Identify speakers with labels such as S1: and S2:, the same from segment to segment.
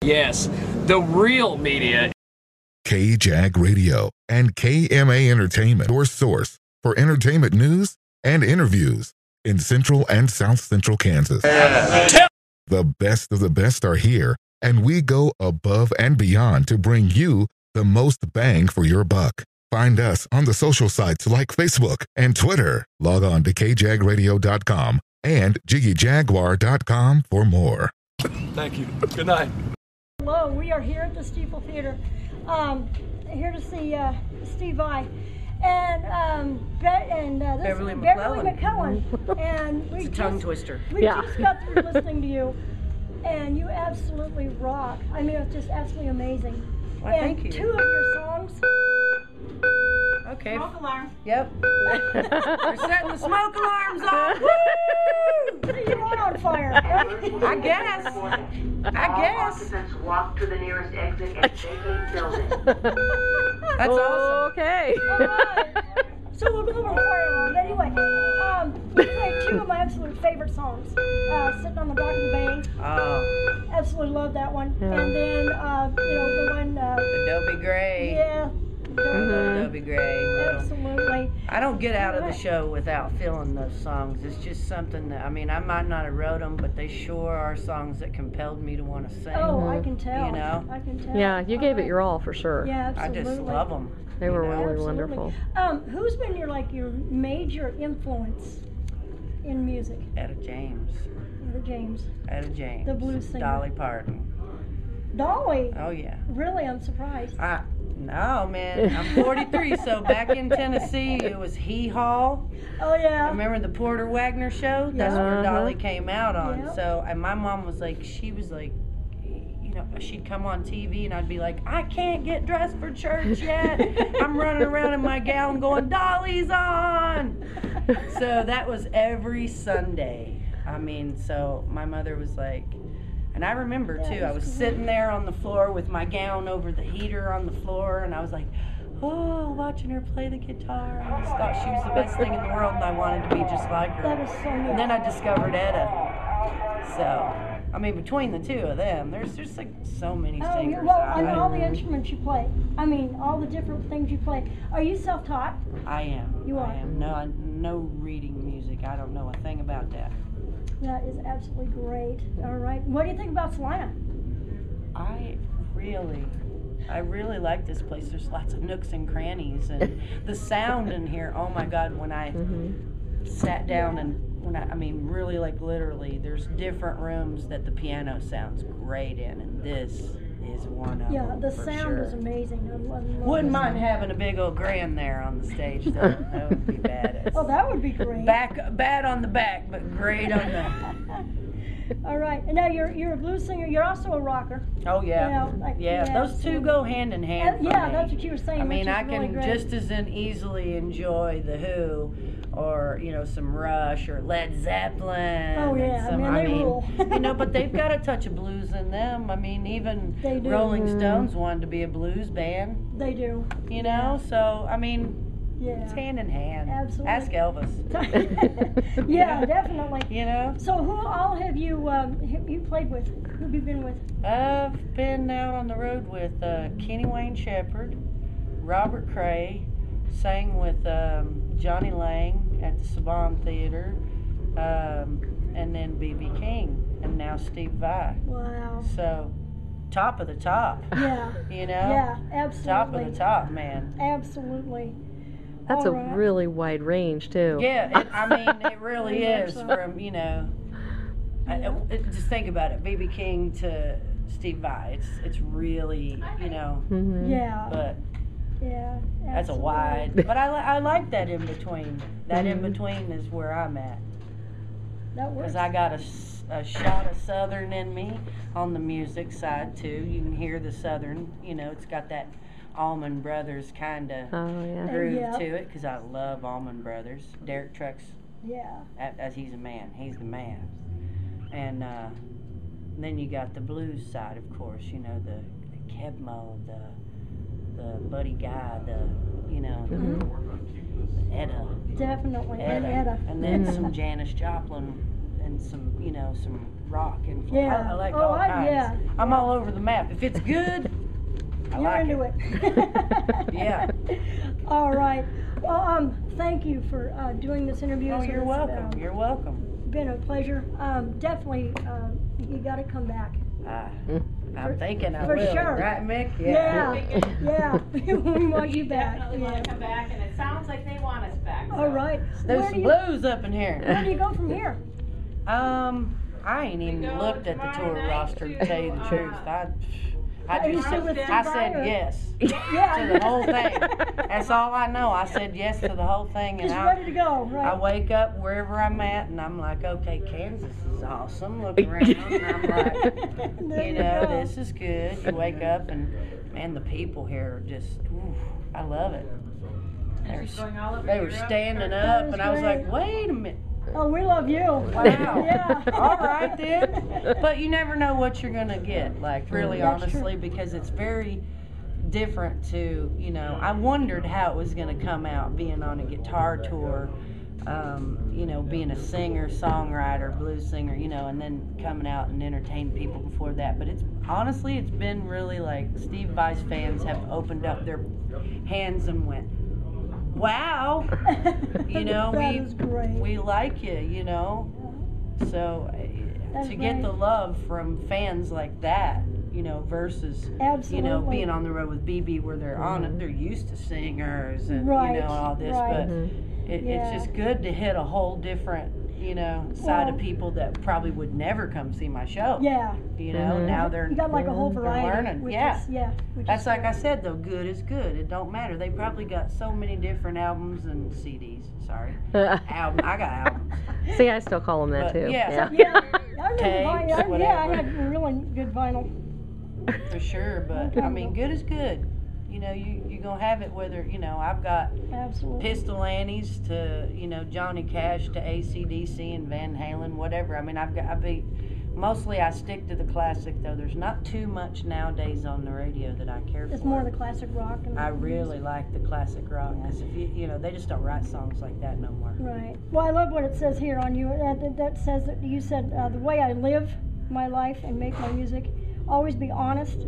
S1: Yes, the real media.
S2: KJAG Radio and KMA Entertainment, your source for entertainment news and interviews in Central and South Central Kansas. The best of the best are here, and we go above and beyond to bring you the most bang for your buck. Find us on the social sites like Facebook and Twitter. Log on to kjagradio.com and jiggyjaguar.com for more.
S1: Thank you. Good night.
S3: Hello, we are here at the Steeple Theater, here to see Steve Vai and this
S4: Beverly
S3: is
S4: McClellan.
S3: Beverly McClellan. And we
S4: It's a tongue twister.
S3: We just got through listening to you, and you absolutely rock. I mean, it's just absolutely amazing.
S4: Well,
S3: and
S4: thank you.
S3: 2 of your songs.
S4: Okay.
S3: Smoke alarm.
S4: Yep. We're setting the smoke alarms off. Woo!
S3: You are on fire.
S4: I guess.
S5: Occupants walk to the nearest exit and vacate building.
S4: That's awesome.
S6: Okay.
S3: All right. So we'll go over the fire alarm. Anyway, we played 2 of my absolute favorite songs. Sitting on the Dock of the Bay.
S4: Oh,
S3: Absolutely love that one.
S6: Yeah.
S3: And then, the one.
S4: the Dobie Gray.
S3: Yeah.
S4: Dobie Gray.
S3: Absolutely.
S4: I don't get out of the show without feeling those songs. It's just something that, I mean, I might not have wrote them, but they sure are songs that compelled me to want to sing.
S3: Oh, I can tell.
S4: You know?
S3: I can tell.
S6: Yeah, you gave it your all for sure.
S3: Yeah,
S4: I
S3: absolutely.
S4: just love them.
S6: They were really
S3: Absolutely.
S6: wonderful.
S3: Who's been your major influence in music?
S4: Etta James.
S3: The James.
S4: Etta James.
S3: The blues singer.
S4: Dolly Parton.
S3: Dolly.
S4: Oh, yeah.
S3: Really, I'm surprised.
S4: No, man. I'm 43, so back in Tennessee, it was Hee Haw.
S3: Oh, yeah.
S4: Remember the Porter Wagner show? That's where Dolly came out on.
S3: Yeah.
S4: So, and my mom was like, she'd come on TV and I'd be like, I can't get dressed for church yet. I'm running around in my gown going, Dolly's on. So that was every Sunday. I mean, so my mother was like, and I remember too, I was sitting there on the floor with my gown over the heater on the floor, and I was like, oh, watching her play the guitar. I just thought she was the best thing in the world, and I wanted to be just like her.
S3: That is so neat.
S4: And then I discovered Etta. So, I mean, between the 2 of them, there's just like so many
S3: Oh,
S4: singers.
S3: well, and all the instruments you play. I mean, all the different things you play. Are you self-taught?
S4: I am.
S3: You are?
S4: I am. No reading music. I don't know a thing about that.
S3: That is absolutely great. All right. What do you think about Salina?
S4: I really like this place. There's lots of nooks and crannies, and the sound in here. Oh my God! When I sat down and I mean, really, like literally, there's different rooms that the piano sounds great in, and this is one of them.
S3: Yeah, the
S4: for
S3: sound
S4: sure.
S3: is amazing. I love
S4: Wouldn't
S3: the
S4: mind
S3: sound.
S4: having a big old grand there on the stage, though. That would be badass.
S3: Oh, that would be great.
S4: Bad on the back, but great on the.
S3: All right. And now you're a blues singer. You're also a rocker.
S4: Oh yeah,
S3: You know, like,
S4: yeah. Those 2
S3: absolutely.
S4: go hand in hand. For
S3: Yeah,
S4: me.
S3: that's what you were saying.
S4: I mean,
S3: which is
S4: I can
S3: really great.
S4: just as easily enjoy the Who, or some Rush or Led Zeppelin.
S3: Oh,
S4: and
S3: yeah,
S4: some,
S3: man, they rule.
S4: but they've got a touch of blues in them. I mean, even
S3: They do.
S4: Rolling Stones wanted to be a blues band.
S3: They do.
S4: You know, so I mean,
S3: Yeah.
S4: it's hand in hand.
S3: Absolutely.
S4: Ask Elvis.
S3: Yeah, definitely.
S4: You know,
S3: So who all have you played with? Who have you been with?
S4: I've been out on the road with Kenny Wayne Shepherd, Robert Cray, sang with Johnny Lang at the Saban Theater, and then B.B. King, and now Steve Vai.
S3: Wow.
S4: So, top of the top.
S3: Yeah.
S4: You know?
S3: Yeah, absolutely.
S4: Top of the top, man.
S3: Absolutely.
S6: That's
S3: All
S6: a
S3: right.
S6: really wide range, too.
S4: Yeah, I mean, it really
S3: Very much
S4: is
S3: so.
S4: from, just think about it, B.B. King to Steve Vai. It's really,
S3: Yeah.
S4: but
S3: Yeah.
S4: that's a
S3: absolutely.
S4: wide. But I like that in between. That in between is where I'm at.
S3: That works.
S4: Because I got a shot of Southern in me on the music side, too. You can hear the Southern. It's got that Allman Brothers kind of
S6: Oh, yeah.
S4: groove
S3: Yeah.
S4: to it, because I love Allman Brothers. Derek Trucks,
S3: Yeah.
S4: as he's a man. He's the man. And then you got the blues side, of course. The Kebmo, the Buddy Guy, the Etta.
S3: Definitely. And Etta.
S4: And then some Janis Joplin and some rock influence.
S3: Yeah.
S4: I like
S3: Oh,
S4: all kinds.
S3: yeah.
S4: I'm all over the map. If it's good, I
S3: You're
S4: like
S3: into it.
S4: Yeah.
S3: All right. Well, thank you for doing this interview.
S4: Oh,
S3: It's
S4: you're welcome. You're welcome.
S3: been a pleasure. Definitely, you got to come back.
S4: I'm thinking I
S3: for
S4: will.
S3: sure.
S4: Right, Mick?
S3: Yeah. We want you back.
S7: Definitely want to come back, and it sounds like they want us back.
S3: All right.
S4: There's some blues up in here.
S3: Where do you go from here?
S4: I ain't even looked at the tour roster to tell you the truth. I
S3: Are you
S4: just
S3: still with
S4: I
S3: Steve
S4: said
S3: Vai, or-
S4: yes
S3: Yeah.
S4: to the whole thing. That's all I know. I said yes to the whole thing, and
S3: Just ready to go, right?
S4: I wake up wherever I'm at, and I'm like, okay, Kansas is awesome. Look around, and I'm like,
S3: There
S4: you
S3: you
S4: know,
S3: go.
S4: this is good. You wake up, and man, the people here are just, ooh, I love it. They were standing up, and I was like, wait a minute.
S3: Oh, we love you.
S4: Wow.
S3: Yeah.
S4: All right then. But you never know what you're gonna get, like really
S3: That's
S4: honestly,
S3: true.
S4: because it's very different to, you know, I wondered how it was gonna come out being on a guitar tour, you know, being a singer, songwriter, blues singer, you know, and then coming out and entertain people before that. But it's honestly, it's been really like Steve Vai's fans have opened up their hands and went, wow, you know,
S3: That is great.
S4: we like you, you know. So
S3: That's
S4: to get
S3: great.
S4: the love from fans like that, you know, versus you know,
S3: Absolutely.
S4: being on the road with BB where they're on it, they're used to singers and
S3: Right,
S4: you know all this,
S3: right.
S4: but
S3: Yeah.
S4: it's just good to hit a whole different, you know, side
S3: Well-
S4: of people that probably would never come see my show.
S3: Yeah.
S4: You know, now they're
S3: You got like a whole variety.
S4: learning.
S3: Which
S4: Yeah.
S3: Is, yeah. Which
S4: That's
S3: is
S4: like I
S3: great.
S4: said though, good is good. It don't matter. They probably got so many different albums and CDs. Sorry, album. I got albums.
S6: See, I still call them that
S4: But,
S6: too.
S4: yeah.
S3: Yeah. I remember
S4: Tapes,
S3: vinyl. Yeah, I
S4: whatever.
S3: had really good vinyl.
S4: For sure, but I mean, good is good. You know, you gonna have it whether, you know, I've got
S3: Absolutely.
S4: Pistol Annies to, you know, Johnny Cash to AC/DC and Van Halen, whatever. I mean, mostly I stick to the classic though. There's not too much nowadays on the radio that I care
S3: It's
S4: for.
S3: more the classic rock. And
S4: I really like the classic rock because if you know, they just don't write songs like that no more.
S3: Right. Well, I love what it says here on you. That says that you said the way I live my life and make my music, always be honest,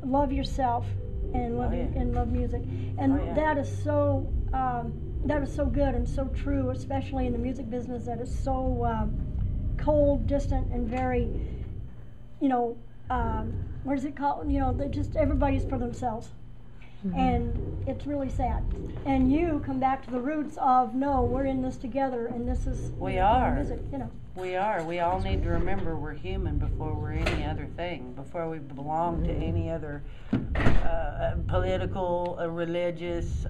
S3: love yourself, and love
S4: Oh, yeah.
S3: and love music. And
S4: Oh, yeah.
S3: that is so good and so true, especially in the music business. That is so cold, distant, and very, you know, what is it called? You know, they just everybody's for themselves. And it's really sad. And you come back to the roots of no, we're in this together, and this is
S4: We are.
S3: music. You know,
S4: We are. We all need to remember we're human before we're any other thing, before we belong to any other political, religious,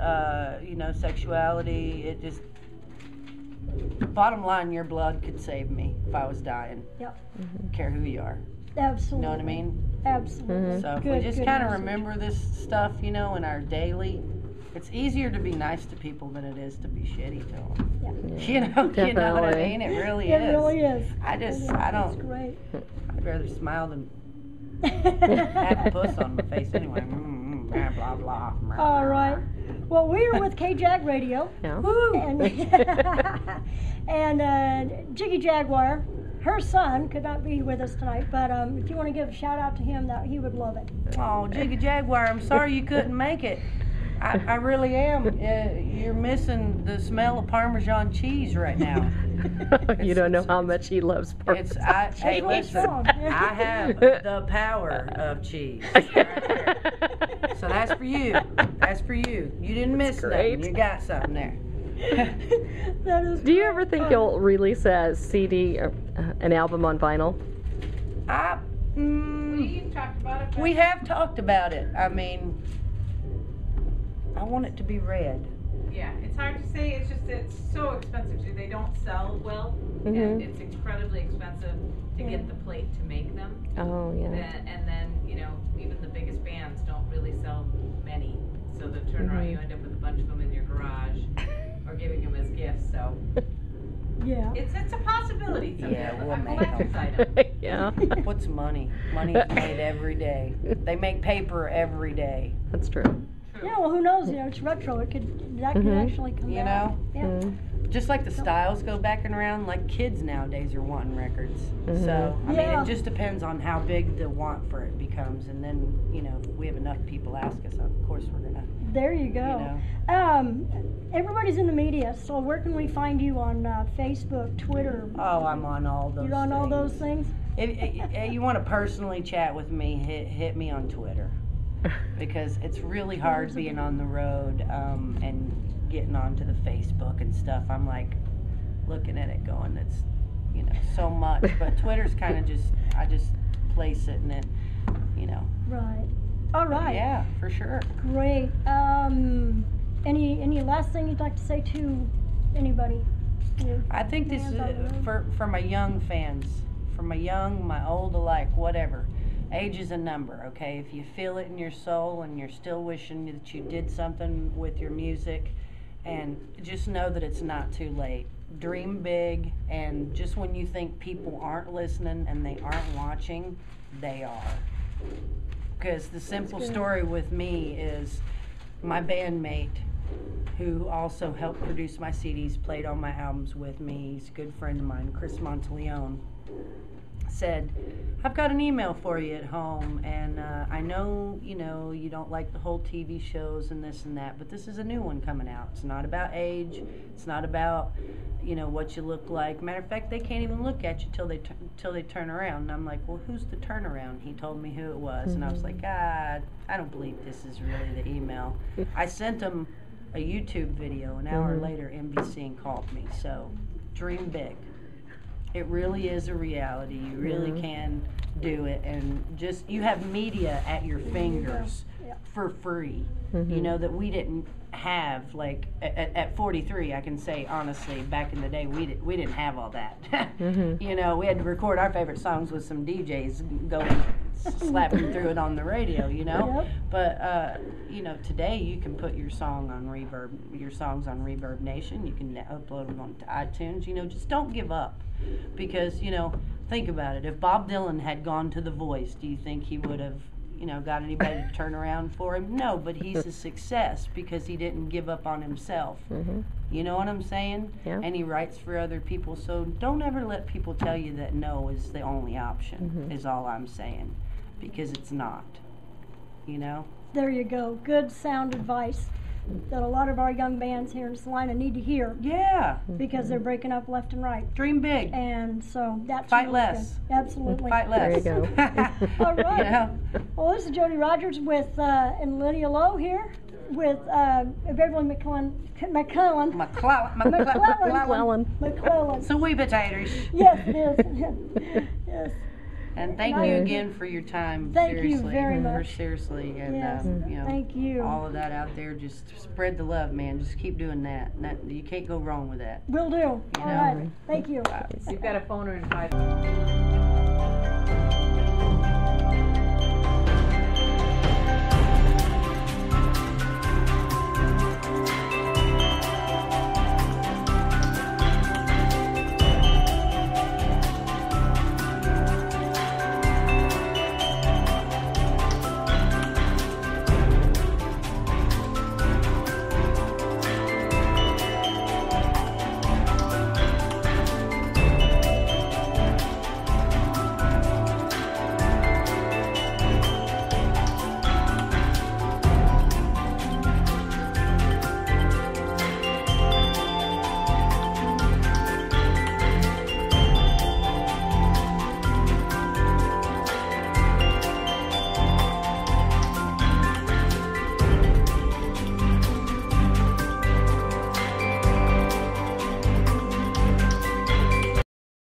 S4: you know, sexuality. It just, bottom line, your blood could save me if I was dying.
S3: Yep.
S4: Care who you are.
S3: Absolutely.
S4: You know what I mean?
S3: Absolutely.
S4: So if
S3: Good,
S4: we just
S3: good
S4: kind of
S3: message.
S4: remember this stuff, you know, in our daily, it's easier to be nice to people than it is to be shitty to them.
S3: Yeah.
S4: You know what I
S6: Definitely.
S4: mean? It really
S3: It
S4: is.
S3: really is.
S4: I
S3: It's
S4: don't,
S3: great.
S4: I'd rather smile than have a puss on my face anyway. Blah, blah, blah.
S3: All right. Well, we are with K-Jag Radio.
S6: Yeah.
S3: And Jiggy Jaguar, her son, could not be with us tonight, but if you want to give a shout out to him, that he would love it.
S4: Oh, Jiggy Jaguar, I'm sorry you couldn't make it. I really am. You're missing the smell of Parmesan cheese right now.
S6: You don't know how much he loves Parmesan.
S4: Hey,
S3: really
S4: listen,
S3: strong.
S4: I have the power of cheese. Right there. So that's for you. That's for you. You didn't miss
S6: great.
S4: nothing. You got something there.
S3: That is
S6: Do you ever think you'll release a CD or an album on vinyl?
S7: We've talked about it.
S4: We have talked about it. I mean, I want it to be red.
S7: Yeah, it's hard to say. It's so expensive too. They don't sell well, and it's incredibly expensive to get the plate to make them.
S6: Oh, yeah.
S7: And then you know, even the biggest bands don't really sell many. So the turnaround, you end up with a bunch of them in your garage, or giving them as gifts. So
S3: Yeah.
S7: it's a possibility.
S4: Yeah, we'll
S7: a
S4: make
S7: collector's
S4: 'em.
S7: item.
S6: Yeah.
S4: What's money? Money's made every day. They make paper every day.
S6: That's true.
S3: Yeah, well, who knows? You know, it's retro. That could actually come
S4: You
S3: out.
S4: know?
S3: Yeah.
S4: just like the styles go back and around, like kids nowadays are wanting records. So, I mean,
S3: Yeah.
S4: it just depends on how big the want for it becomes. And then, you know, if we have enough people ask us, of course we're going to,
S3: There you go. Everybody's in the media, so where can we find you on Facebook, Twitter?
S4: oh, I'm on all those
S3: You're on all those things?
S4: If you want to personally chat with me, hit me on Twitter. Because it's really hard being on the road and getting onto the Facebook and stuff. I'm like looking at it going, it's, you know, so much. But Twitter's kind of just, I just place it and then, you know.
S3: Right. All right.
S4: Yeah, for sure.
S3: Great. Any last thing you'd like to say to anybody?
S4: I think this is
S3: Fans on the road?
S4: for my young fans, for my young, my old alike, whatever. Age is a number, okay? If you feel it in your soul and you're still wishing that you did something with your music, and just know that it's not too late. Dream big, and just when you think people aren't listening and they aren't watching, they are. Because the simple story with me is my bandmate, who also helped produce my CDs, played on my albums with me, he's a good friend of mine, Chris Monteleone, said, I've got an email for you at home, and I know, you know, you don't like the whole TV shows and this and that, but this is a new one coming out. It's not about age. It's not about, you know, what you look like. Matter of fact, they can't even look at you till they turn around. And I'm like, well, who's the turnaround? He told me who it was, and I was like, I don't believe this is really the email. I sent him a YouTube video. An hour later, NBC called me. So, dream big. It really is a reality. You really can do it, and just you have media at your fingers for free. You know that we didn't have. Like at 43, I can say honestly, back in the day, we didn't have all that. You know, we had to record our favorite songs with some DJs going slapping through it on the radio. You know, but you know, today you can put your song on Reverb, your songs on Reverb Nation. You can upload them onto iTunes. You know, just don't give up. Because, you know, think about it. If Bob Dylan had gone to The Voice, do you think he would have, you know, got anybody to turn around for him? No, but he's a success because he didn't give up on himself. You know what I'm saying?
S6: Yeah.
S4: And he writes for other people. So don't ever let people tell you that no is the only option, is all I'm saying. Because it's not. You know?
S3: There you go. Good sound advice that a lot of our young bands here in Salina need to hear.
S4: Yeah.
S3: Because they're breaking up left and right.
S4: Dream big.
S3: And so that's
S4: Fight
S3: really
S4: less.
S3: good. Absolutely.
S4: Fight less.
S6: There you go.
S3: All right.
S4: You know?
S3: Well, this is Jody Rogers with and Lydia Lowe here with Beverly McClellan. McClellan.
S4: So we potatoes.
S3: Yes, it is. Yes.
S4: And thank you again for your time.
S3: Thank you
S4: seriously.
S3: very much.
S4: Seriously, and
S3: Yes,
S4: you know,
S3: thank you.
S4: all of that out there. Just spread the love, man. Just keep doing that. And that you can't go wrong with that.
S3: Will do. All right. Thank you.
S7: You've got a phone or in 5.